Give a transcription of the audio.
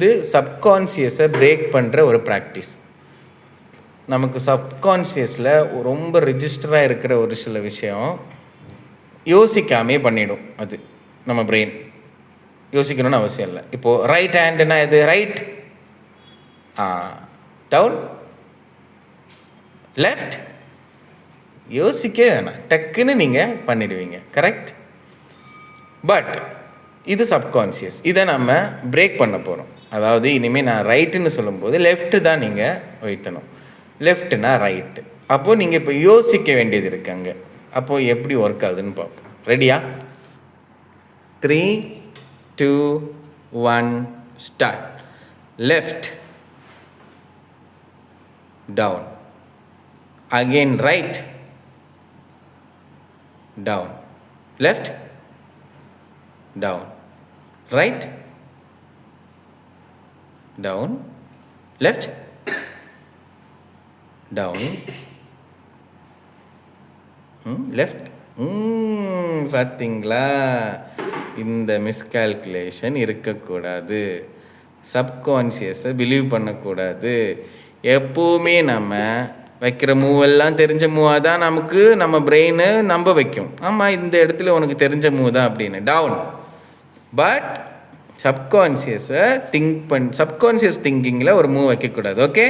இது சப்கான்சியஸை பிரேக் பண்ணுற ஒரு ப்ராக்டிஸ். நமக்கு சப்கான்சியஸில் ரொம்ப ரிஜிஸ்டராக இருக்கிற ஒரு சில விஷயம் யோசிக்காமே பண்ணிடும். அது நம்ம பிரெயின் யோசிக்கணும்னு அவசியம் இல்லை. இப்போது ரைட் ஹேண்டுனா இது ரைட், டவுன், லெஃப்ட், யோசிக்கவே வேணாம், டக்குன்னு நீங்கள் பண்ணிடுவீங்க. கரெக்ட்? பட் இது சப்கான்சியஸ். இதை நம்ம பிரேக் பண்ண போகிறோம். அதாவது இனிமேல் நான் ரைட்டுன்னு சொல்லும்போது லெஃப்ட்டு தான் நீங்கள் வைத்தணும், லெஃப்ட்னா ரைட்டு. அப்போது நீங்கள் இப்போ யோசிக்க வேண்டியது இருக்குங்க. அப்போது எப்படி ஒர்க் ஆகுதுன்னு பார்ப்போம். ரெடியா? 3, 2, 1 start. Left, down, again right, down, left, down, right, down, left, down, left. பார்த்தீங்களா? இந்த மிஸ்கால்குலேஷன் இருக்கக்கூடாது. சப்கான்சியஸை பிலீவ் பண்ணக்கூடாது. எப்போவுமே நம்ம வைக்கிற மூவெல்லாம் தெரிஞ்ச மூவாக தான் நமக்கு நம்ம பிரெயின் நம்ப வைக்கும். ஆமாம், இந்த இடத்துல உனக்கு தெரிஞ்ச மூவ் தான் அப்படின்னு. டவுன். பட் சப்கான்சியஸை சப்கான்சியஸ் திங்கிங்கில் ஒரு மூவ் வைக்கக்கூடாது. ஓகே?